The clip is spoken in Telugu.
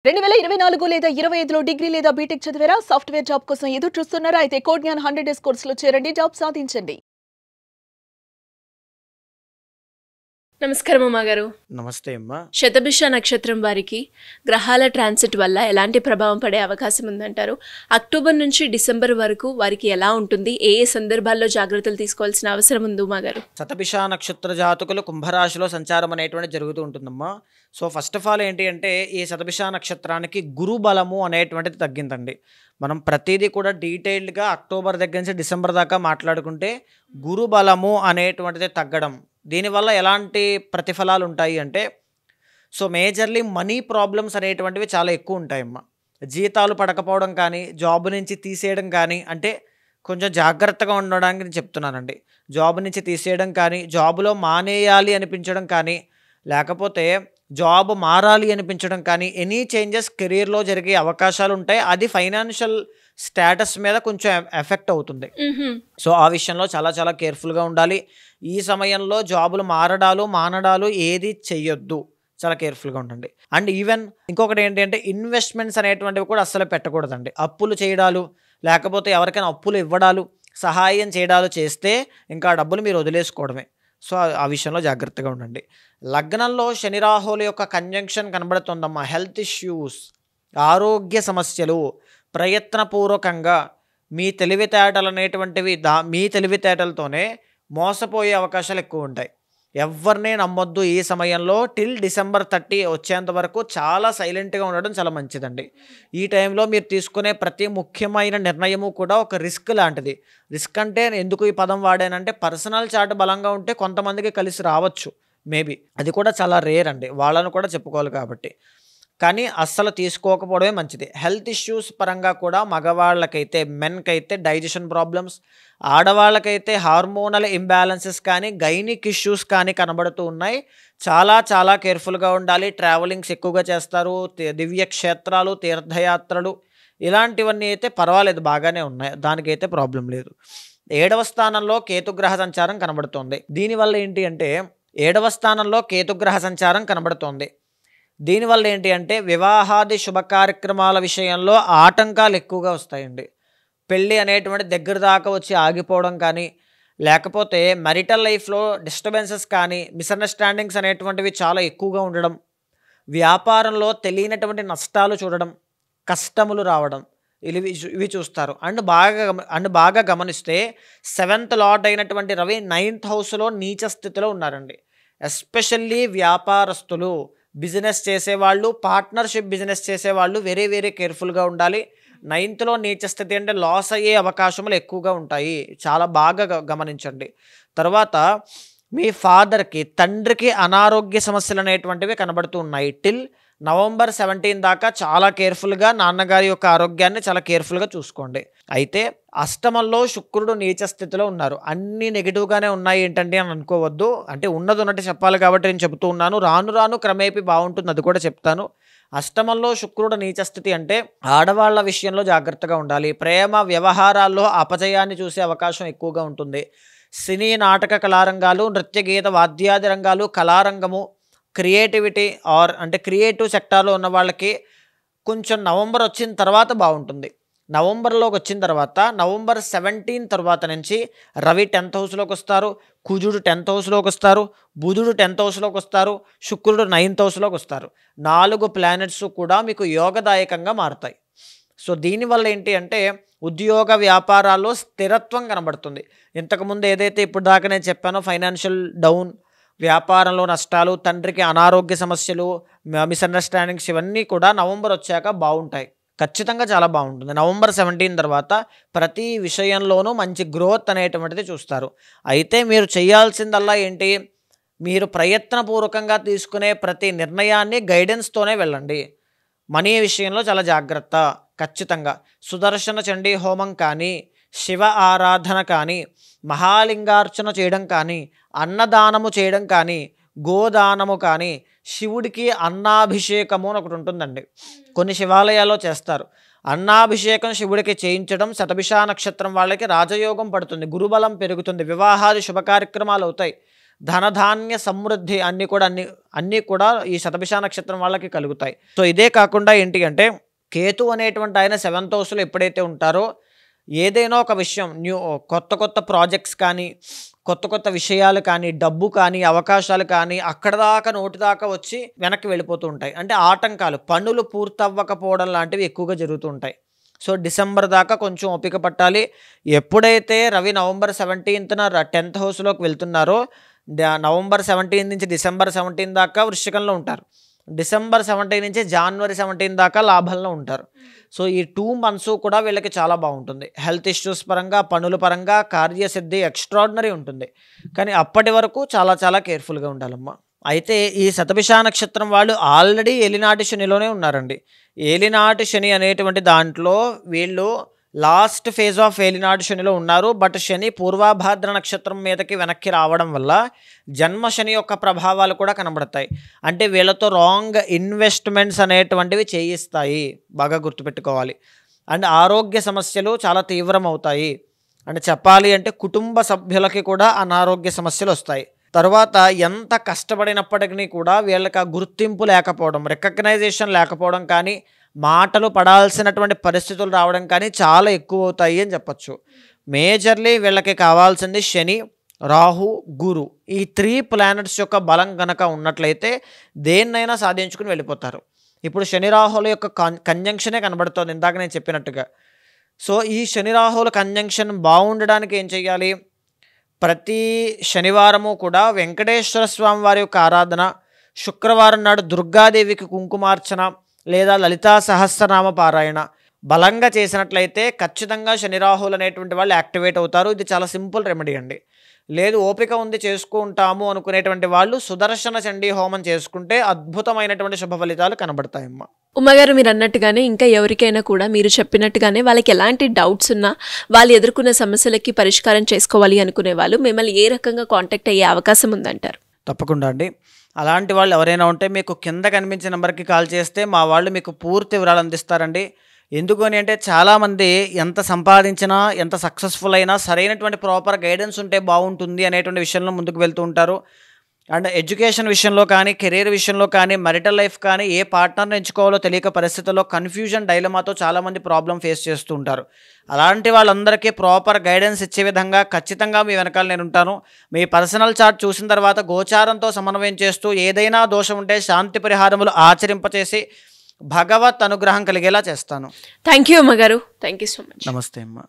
2024 లేదా 25లో డిగ్రీ లేదా బీటెక్ చదివారా? సాఫ్ట్‌వేర్ జాబ్ కోసం ఎదురు చూస్తున్నారా? అయితే కోడ్ జ్ఞాన్ 100 డేస్ కోర్సులో చేరండి. జాబ్ సాధించండి. నమస్కారం అమ్మగారు. నమస్తే అమ్మా. శతభిష నక్షత్రం వారికి గ్రహాల ట్రాన్సిట్ వల్ల ఎలాంటి ప్రభావం పడే అవకాశం ఉందంటారు? అక్టోబర్ నుంచి డిసెంబర్ వరకు వారికి ఎలా ఉంటుంది? ఏ ఏ సందర్భాల్లో జాగ్రత్తలు తీసుకోవాల్సిన అవసరం ఉంది ఉమాగారు? శతభిష నక్షత్ర జాతకులు కుంభరాశిలో సంచారం అనేటువంటి జరుగుతూ ఉంటుందమ్మా. సో ఫస్ట్ ఆఫ్ ఆల్ ఏంటి అంటే ఈ శతభిష నక్షత్రానికి గురు బలము అనేటువంటిది తగ్గిందండి. మనం ప్రతిదీ కూడా డీటెయిల్డ్గా అక్టోబర్ దగ్గర నుంచి డిసెంబర్ దాకా మాట్లాడుకుంటే గురు బలము అనేటువంటిది తగ్గడం, దీనివల్ల ఎలాంటి ప్రతిఫలాలు ఉంటాయి అంటే సో మేజర్లీ మనీ ప్రాబ్లమ్స్ అనేటువంటివి చాలా ఎక్కువ ఉంటాయమ్మా. జీతాలు పడకపోవడం కానీ, జాబ్ నుంచి తీసేయడం కానీ, అంటే కొంచెం జాగ్రత్తగా ఉండడానికి నేను చెప్తున్నానండి. జాబ్ నుంచి తీసేయడం కానీ, జాబులో మానేయాలి అనిపించడం కానీ, లేకపోతే జాబ్ మారాలి అనిపించడం కానీ, ఎనీ చేంజెస్ కెరీర్లో జరిగే అవకాశాలు ఉంటాయి. అది ఫైనాన్షియల్ స్టేటస్ మీద కొంచెం ఎఫెక్ట్ అవుతుంది. సో ఆ విషయంలో చాలా చాలా కేర్ఫుల్గా ఉండాలి. ఈ సమయంలో జాబులు మానడాలు ఏది చెయ్యొద్దు, చాలా కేర్ఫుల్గా ఉండండి. అండ్ ఈవెన్ ఇంకొకటి ఏంటి అంటే ఇన్వెస్ట్మెంట్స్ అనేటువంటివి కూడా అస్సలు పెట్టకూడదండి. అప్పులు చేయడాలు, లేకపోతే ఎవరికైనా అప్పులు ఇవ్వడాలు, సహాయం చేయడాలు చేస్తే ఇంకా ఆ డబ్బులు మీరు వదిలేసుకోవడమే. సో ఆ విషయంలో జాగ్రత్తగా ఉండండి. లగ్నంలో శని రాహుల యొక్క కంజంక్షన్ కనబడుతుందమ్మా. హెల్త్ ఇష్యూస్, ఆరోగ్య సమస్యలు, ప్రయత్నపూర్వకంగా మీ తెలివితేటలు అనేటువంటివి మీ తెలివితేటలతోనే మోసపోయే అవకాశాలు ఎక్కువ ఉంటాయి. ఎవరినే నమ్మొద్దు ఈ సమయంలో. టిల్ డిసెంబర్ 30 వచ్చేంత వరకు చాలా సైలెంట్గా ఉండడం చాలా మంచిదండి. ఈ టైంలో మీరు తీసుకునే ప్రతి ముఖ్యమైన నిర్ణయము కూడా ఒక రిస్క్ లాంటిది. రిస్క్ అంటే ఎందుకు ఈ పదం వాడానంటే పర్సనల్ చార్ట్ బలంగా ఉంటే కొంతమందికి కలిసి రావచ్చు, మేబీ అది కూడా చాలా రేర్ అండి, వాళ్ళను కూడా చెప్పుకోవాలి కాబట్టి. కానీ అస్సలు తీసుకోకపోవడమే మంచిది. హెల్త్ ఇష్యూస్ పరంగా కూడా మగవాళ్ళకైతే, మెన్కైతే డైజెషన్ ప్రాబ్లమ్స్, ఆడవాళ్ళకైతే హార్మోనల్ ఇంబ్యాలెన్సెస్ కానీ, గైనిక్ ఇష్యూస్ కానీ కనబడుతూ ఉన్నాయి. చాలా చాలా కేర్ఫుల్గా ఉండాలి. ట్రావెలింగ్స్ ఎక్కువగా చేస్తారు, దివ్య క్షేత్రాలు, తీర్థయాత్రలు ఇలాంటివన్నీ అయితే పర్వాలేదు, బాగానే ఉన్నాయి, దానికైతే ప్రాబ్లం లేదు. 7వ స్థానంలో కేతుగ్రహ సంచారం కనబడుతోంది. దీనివల్ల ఏంటి అంటే 7వ స్థానంలో కేతుగ్రహ సంచారం కనబడుతోంది. దీనివల్ల ఏంటి అంటే వివాహాది శుభ కార్యక్రమాల విషయంలో ఆటంకాలు ఎక్కువగా వస్తాయండి. పెళ్ళి అనేటువంటి దగ్గర దాకా వచ్చి ఆగిపోవడం కానీ, లేకపోతే మ్యారిటల్ లైఫ్లో డిస్టర్బెన్సెస్ కానీ, మిస్అండర్స్టాండింగ్స్ అనేటువంటివి చాలా ఎక్కువగా ఉండడం, వ్యాపారంలో తెలియనటువంటి నష్టాలు చూడడం, కష్టములు రావడం, ఇవి చూస్తారు. అండ్ బాగా గమనిస్తే 7th లార్డ్ అయినటువంటి రవి 9th హౌస్లో నీచ స్థితిలో ఉన్నారండి. ఎస్పెషల్లీ వ్యాపారస్తులు, బిజినెస్ చేసేవాళ్ళు, పార్ట్నర్షిప్ బిజినెస్ చేసేవాళ్ళు వెరీ వెరీ కేర్ఫుల్గా ఉండాలి. 9thలో నీచ స్థితి అంటే లాస్ అయ్యే అవకాశములు ఎక్కువగా ఉంటాయి, చాలా బాగా గమనించండి. తర్వాత మీ ఫాదర్కి, తండ్రికి అనారోగ్య సమస్యలు అనేటువంటివి కనబడుతూ ఉన్నాయి. టిల్ నవంబర్ 17 దాకా చాలా కేర్ఫుల్గా నాన్నగారి యొక్క ఆరోగ్యాన్ని చాలా కేర్ఫుల్గా చూసుకోండి. అయితే అష్టమంలో శుక్రుడు నీచ స్థితిలో ఉన్నారు. అన్నీ నెగిటివ్గానే ఉన్నాయి ఏంటంటే అని అనుకోవద్దు. అంటే ఉన్నది ఉన్నట్టు చెప్పాలి కాబట్టి నేను చెబుతూ ఉన్నాను. రాను రాను క్రమేపీ బాగుంటుంది, అది కూడా చెప్తాను. అష్టమంలో శుక్రుడు నీచ స్థితి అంటే ఆడవాళ్ళ విషయంలో జాగ్రత్తగా ఉండాలి. ప్రేమ వ్యవహారాల్లో అపజయాన్ని చూసే అవకాశం ఎక్కువగా ఉంటుంది. సినీ నాటక కళారంగాలు, నృత్య గీత వాద్యాది రంగాలు, కళారంగము, క్రియేటివిటీ అంటే క్రియేటివ్ సెక్టార్లో ఉన్న వాళ్ళకి కొంచెం నవంబర్ వచ్చిన తర్వాత బాగుంటుంది. నవంబర్లోకి వచ్చిన తర్వాత నవంబర్ 17 తర్వాత నుంచి రవి 10th హౌస్లోకి వస్తారు, కుజుడు 10th హౌస్లోకి వస్తారు, బుధుడు 10th హౌస్లోకి వస్తారు, శుక్రుడు 9th హౌస్లోకి వస్తారు. 4 ప్లానెట్స్ కూడా మీకు యోగదాయకంగా మారుతాయి. సో దీనివల్ల ఏంటి అంటే ఉద్యోగ వ్యాపారాల్లో స్థిరత్వం కనబడుతుంది. ఇంతకుముందు ఏదైతే ఇప్పుడు దాకా నేను చెప్పానో ఫైనాన్షియల్ డౌన్, వ్యాపారంలో నష్టాలు, తండ్రికి అనారోగ్య సమస్యలు, మిస్అండర్స్టాండింగ్స్ ఇవన్నీ కూడా నవంబర్ వచ్చాక బాగుంటాయి, ఖచ్చితంగా చాలా బాగుంటుంది. నవంబర్ 17 తర్వాత ప్రతి విషయంలోనూ మంచి గ్రోత్ అనేటువంటిది చూస్తారు. అయితే మీరు చేయాల్సిందల్లా ఏంటి, మీరు ప్రయత్నపూర్వకంగా తీసుకునే ప్రతి నిర్ణయాన్ని గైడెన్స్తోనే వెళ్ళండి. మనీ విషయంలో చాలా జాగ్రత్త, ఖచ్చితంగా. సుదర్శన చండీ హోమం కానీ, శివ ఆరాధన కానీ, మహాలింగార్చన చేయడం కానీ, అన్నదానము చేయడం కానీ, గోదానము కానీ, శివుడికి అన్నాభిషేకము అని ఒకటి ఉంటుందండి, కొన్ని శివాలయాల్లో చేస్తారు. అన్నాభిషేకం శివుడికి చేయించడం శతభిష నక్షత్రం వాళ్ళకి రాజయోగం పడుతుంది, గురుబలం పెరుగుతుంది, వివాహాది శుభ కార్యక్రమాలు అవుతాయి. ధనధాన్య సమృద్ధి అన్నీ కూడా ఈ శతభిష నక్షత్రం వాళ్ళకి కలుగుతాయి. సో ఇదే కాకుండా ఏంటి అంటే కేతు అనేటువంటి ఆయన 7th హౌస్లో ఎప్పుడైతే ఉంటారో ఏదైనా ఒక విషయం కొత్త ప్రాజెక్ట్స్ కానీ కొత్త విషయాలు కానీ డబ్బు కానీ అవకాశాలు కానీ అక్కడ దాకా నోటి దాకా వచ్చి వెనక్కి వెళ్ళిపోతూ ఉంటాయి. అంటే ఆటంకాలు పనులు పూర్తవ్వకపోవడం లాంటివి ఎక్కువగా జరుగుతూ ఉంటాయి. సో డిసెంబర్ దాకా కొంచెం ఓపిక పట్టాలి. ఎప్పుడైతే రవి నవంబర్ 17th 10th హౌస్లోకి వెళ్తున్నారో నవంబర్ 17 నుంచి డిసెంబర్ 17 దాకా వృశ్చికంలో ఉంటారు. డిసెంబర్ 17 నుంచి జనవరి 17 దాకా లాభంలో ఉంటారు. సో ఈ 2 months కూడా వీళ్ళకి చాలా బాగుంటుంది. హెల్త్ ఇష్యూస్ పరంగా పనుల పరంగా కార్యసిద్ధి ఎక్స్ట్రాడినరీ ఉంటుంది. కానీ అప్పటి వరకు చాలా చాలా కేర్ఫుల్గా ఉండాలమ్మా. అయితే ఈ శతభిష నక్షత్రం వాళ్ళు ఆల్రెడీ ఏలినాటి శనిలోనే ఉన్నారండి. ఏలినాటి శని అనేటువంటి దాంట్లో వీళ్ళు లాస్ట్ ఫేజ్ ఆఫ్ ఏలినాటి శనిలో ఉన్నారు. బట్ శని పూర్వభాద్ర నక్షత్రం మీదకి వెనక్కి రావడం వల్ల జన్మ శని యొక్క ప్రభావాలు కూడా కనబడతాయి. అంటే వీళ్ళతో రాంగ్ ఇన్వెస్ట్మెంట్స్ అనేటువంటివి చేయిస్తాయి, బాగా గుర్తుపెట్టుకోవాలి. అండ్ ఆరోగ్య సమస్యలు చాలా తీవ్రం అవుతాయి. అంటే చెప్పాలి అంటే కుటుంబ సభ్యులకి కూడా అనారోగ్య సమస్యలు వస్తాయి. తర్వాత ఎంత కష్టపడినప్పటికీ కూడా వీళ్ళకి ఆ గుర్తింపు లేకపోవడం, రికగ్నైజేషన్ లేకపోవడం కానీ మాటలు పడాల్సినటువంటి పరిస్థితులు రావడం కానీ చాలా ఎక్కువ అవుతాయి అని చెప్పచ్చు. మేజర్లీ వీళ్ళకి కావాల్సింది శని, రాహు, గురు, ఈ 3 planets యొక్క బలం కనుక ఉన్నట్లయితే దేన్నైనా సాధించుకుని వెళ్ళిపోతారు. ఇప్పుడు శని రాహుల యొక్క కంజంక్షనే కనబడుతోంది ఇందాక నేను చెప్పినట్టుగా. సో ఈ శని రాహుల కంజంక్షన్ బాగుండడానికి ఏం చేయాలి? ప్రతి శనివారము కూడా వెంకటేశ్వర స్వామి వారి యొక్క ఆరాధన, శుక్రవారం నాడు దుర్గాదేవికి కుంకుమార్చన లేదా లలితా సహస్రనామ పారాయణ బలంగా చేసినట్లయితే ఖచ్చితంగా శనిరాహులు అనేటువంటి వాళ్ళు యాక్టివేట్ అవుతారు. ఇది చాలా సింపుల్ రెమెడీ అండి. లేదు ఓపిక ఉంది చేసుకుంటాము అనుకునేటువంటి వాళ్ళు సుదర్శన చండీ హోమం చేసుకుంటే అద్భుతమైనటువంటి శుభ ఫలితాలు కనబడతాయమ్మా. ఉమ్మగారు మీరు అన్నట్టుగానే ఇంకా ఎవరికైనా కూడా మీరు చెప్పినట్టుగానే వాళ్ళకి ఎలాంటి డౌట్స్ ఉన్నా వాళ్ళు ఎదుర్కొన్న సమస్యలకి పరిష్కారం చేసుకోవాలి అనుకునే వాళ్ళు మిమ్మల్ని ఏ రకంగా కాంటాక్ట్ అయ్యే అవకాశం ఉందంటారు? తప్పకుండా అండి. అలాంటి వాళ్ళు ఎవరైనా ఉంటే మీకు కింద కనిపించే నెంబర్కి కాల్ చేస్తే మా వాళ్ళు మీకు పూర్తి వివరాలు అందిస్తారండి. ఎందుకు అని అంటే చాలామంది ఎంత సంపాదించినా ఎంత సక్సెస్ఫుల్ అయినా సరైనటువంటి ప్రాపర్ గైడెన్స్ ఉంటే బాగుంటుంది అనేటువంటి విషయంలో ముందుకు వెళ్తూ ఉంటారు. అండ్ ఎడ్యుకేషన్ విషయంలో కానీ కెరీర్ విషయంలో కానీ marital లైఫ్ కానీ ఏ పార్ట్నర్ని ఎంచుకోవాలో తెలియక పరిస్థితుల్లో కన్ఫ్యూజన్ డైలమాతో చాలామంది ప్రాబ్లం ఫేస్ చేస్తూ ఉంటారు. అలాంటి వాళ్ళందరికీ ప్రాపర్ గైడెన్స్ ఇచ్చే విధంగా ఖచ్చితంగా మీ వెనకాల నేను ఉంటాను. మీ పర్సనల్ చార్ట్ చూసిన తర్వాత గోచారంతో సమన్వయం చేస్తూ ఏదైనా దోషం ఉంటే శాంతి పరిహారములు ఆచరింపచేసి భగవత్ అనుగ్రహం కలిగేలా చేస్తాను. థ్యాంక్ యూ అమ్మగారు. Thank you so much. నమస్తే అమ్మా.